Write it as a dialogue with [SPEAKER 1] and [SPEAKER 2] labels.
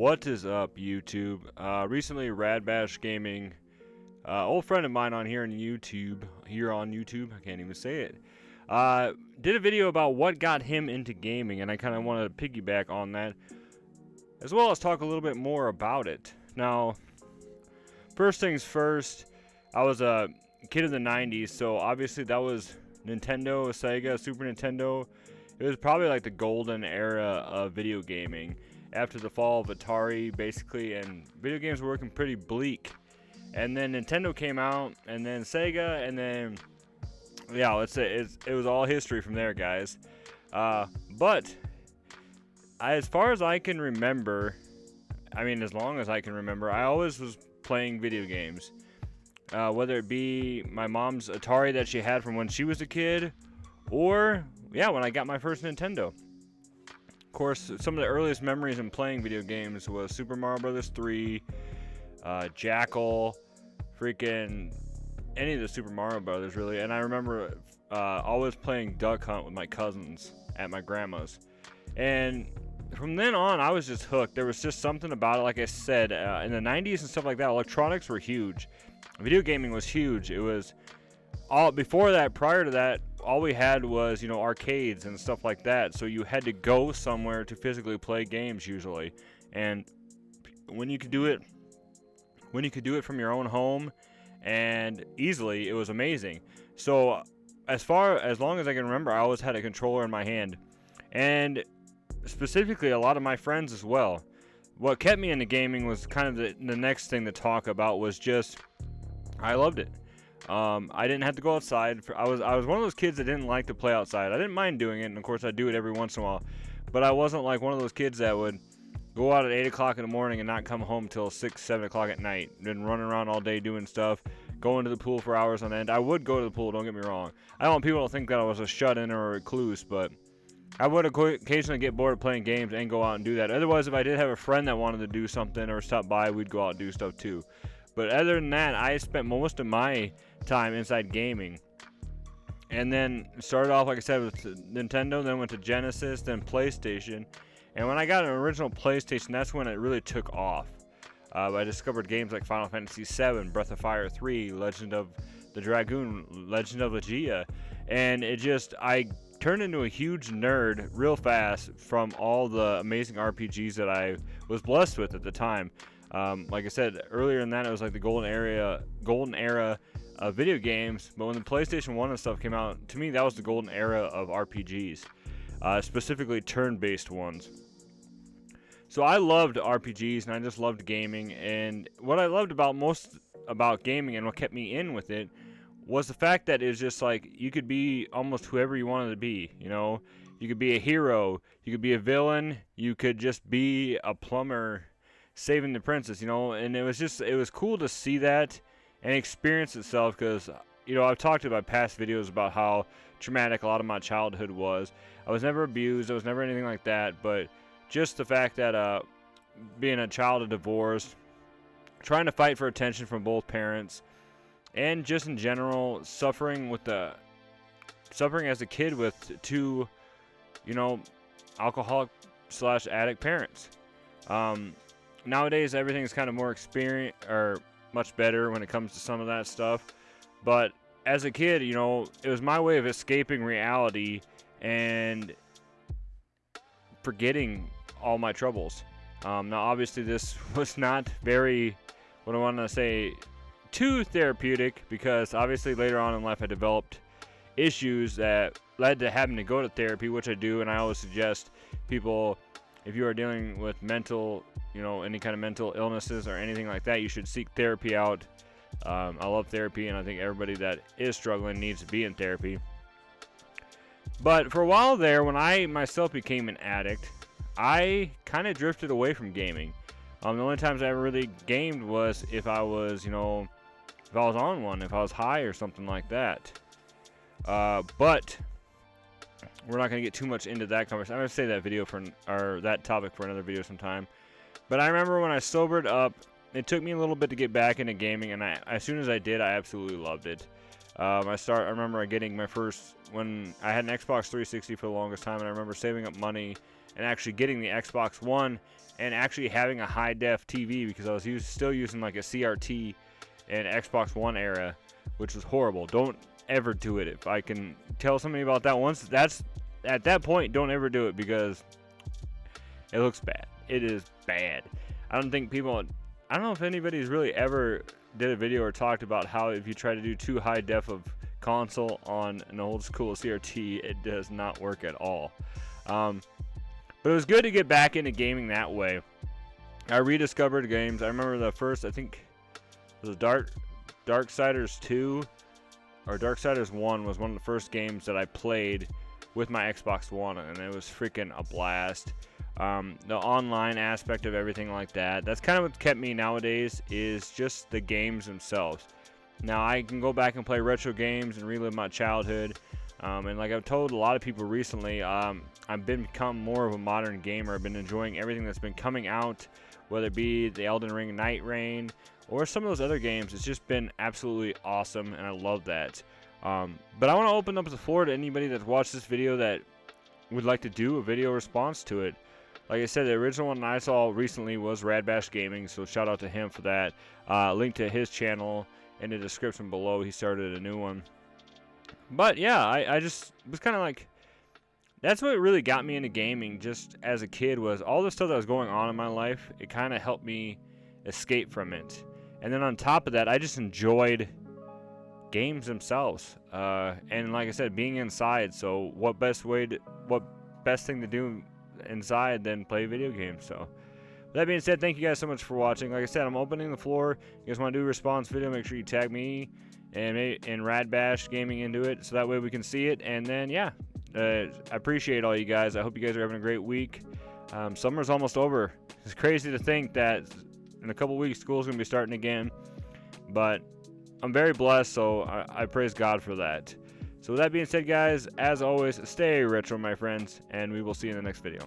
[SPEAKER 1] What is up, YouTube? Recently, Rad Bash Gaming, old friend of mine on YouTube, I can't even say it, did a video about what got him into gaming, and I kind of wanted to piggyback on that, as well as talk a little bit more about it. Now, first things first, I was a kid of the 90s, so obviously that was Nintendo, Sega, Super Nintendo. It was probably like the golden era of video gaming. After the fall of Atari, basically, and video games were looking pretty bleak. And then Nintendo came out, and then Sega, and then, yeah, let's say it was all history from there, guys. But as far as I can remember, I mean, as long as I can remember, I always was playing video games. Whether it be my mom's Atari that she had from when she was a kid, or, yeah, when I got my first Nintendo. Of course, some of the earliest memories in playing video games was Super Mario Bros. 3, Jackal, freaking any of the Super Mario Brothers, really. And I remember always playing Duck Hunt with my cousins at my grandma's. And from then on, I was just hooked. There was just something about it. Like I said, in the 90s and stuff like that, electronics were huge. Video gaming was huge. It was all before that, prior to that, all we had was, you know, arcades and stuff like that. So you had to go somewhere to physically play games usually. And when you could do it from your own home and easily, it was amazing. So as long as I can remember, I always had a controller in my hand. And specifically a lot of my friends as well. What kept me into gaming was kind of the next thing to talk about was just I loved it. I didn't have to go outside. I was one of those kids that didn't like to play outside. I didn't mind doing it, and of course I do it every once in a while. But I wasn't like one of those kids that would go out at 8 o'clock in the morning and not come home till 6, 7 o'clock at night. Then running around all day doing stuff, going to the pool for hours on end. I would go to the pool, don't get me wrong. I don't want people to think that I was a shut-in or a recluse, but I would occasionally get bored of playing games and go out and do that. Otherwise, if I did have a friend that wanted to do something or stop by, we'd go out and do stuff too. But other than that, I spent most of my time inside gaming. And then started off, like I said, with Nintendo, then went to Genesis, then PlayStation. And when I got an original PlayStation, that's when it really took off. I discovered games like Final Fantasy VII, Breath of Fire 3, Legend of the Dragoon, Legend of Legia. And I turned into a huge nerd real fast from all the amazing RPGs that I was blessed with at the time. Like I said earlier in that, it was like the golden era of video games. But when the PlayStation 1 and stuff came out, to me that was the golden era of RPGs, specifically turn-based ones. So I loved RPGs and I just loved gaming. And what I loved most about gaming and what kept me in with it was the fact that it was just like you could be almost whoever you wanted to be. You know, you could be a hero, you could be a villain, you could just be a plumber saving the princess, you know. And it was cool to see that and experience itself, because, you know, I've talked about past videos about how traumatic a lot of my childhood was. I was never abused, I was never anything like that, but just the fact that being a child of divorce, trying to fight for attention from both parents, and just in general suffering as a kid with two, you know, alcoholic / addict parents. Nowadays, everything is kind of more much better when it comes to some of that stuff. But as a kid, you know, it was my way of escaping reality and forgetting all my troubles. Now, obviously, this was not very, what I want to say, too therapeutic, because obviously later on in life I developed issues that led to having to go to therapy, which I do, and I always suggest people, if you are dealing with mental, you know, any kind of mental illnesses or anything like that, you should seek therapy out. I love therapy, and I think everybody that is struggling needs to be in therapy. But for a while there, when I myself became an addict, I kind of drifted away from gaming. The only times I ever really gamed was if I was, you know, if I was on one, if I was high or something like that. But we're not going to get too much into that conversation. I'm going to save that topic for another video sometime. But I remember when I sobered up, it took me a little bit to get back into gaming, and as soon as I did, I absolutely loved it. I remember getting my first, when I had an Xbox 360 for the longest time, and I remember saving up money and actually getting the Xbox One and actually having a high def TV, because I was still using like a CRT and Xbox One era, which was horrible. Don't ever do it. If I can tell somebody about that once, that's at that point, don't ever do it, because it looks bad. It is bad. I don't know if anybody's really ever did a video or talked about how if you try to do too high def of console on an old school CRT, it does not work at all. But it was good to get back into gaming that way. I rediscovered games. I remember the first, I think it was Darksiders 2 or Darksiders 1 was one of the first games that I played with my Xbox One, and it was freaking a blast. The online aspect of everything like that, that's kind of what kept me nowadays, is just the games themselves. Now I can go back and play retro games and relive my childhood, and like I've told a lot of people recently, I've become more of a modern gamer. I've been enjoying everything that's been coming out, whether it be the Elden Ring, Night Rain, or some of those other games. It's just been absolutely awesome, and I love that. But I want to open up the floor to anybody that's watched this video that would like to do a video response to it. Like I said, the original one I saw recently was Rad Bash Gaming, so shout out to him for that. Link to his channel in the description below. He started a new one. But yeah, I just was kind of like, that's what really got me into gaming just as a kid, was all the stuff that was going on in my life. It kind of helped me escape from it. And then on top of that, I just enjoyed games themselves. And like I said, being inside, so what best thing to do inside than play video games? So with that being said, thank you guys so much for watching. Like I said, I'm opening the floor. You guys want to do a response video, make sure you tag me and Rad Bash Gaming into it, so that way we can see it. And then yeah, I appreciate all you guys. I hope you guys are having a great week. Summer's almost over. It's crazy to think that in a couple weeks school's gonna be starting again, but I'm very blessed, so I praise God for that. So with that being said, guys, as always, stay retro, my friends, and we will see you in the next video.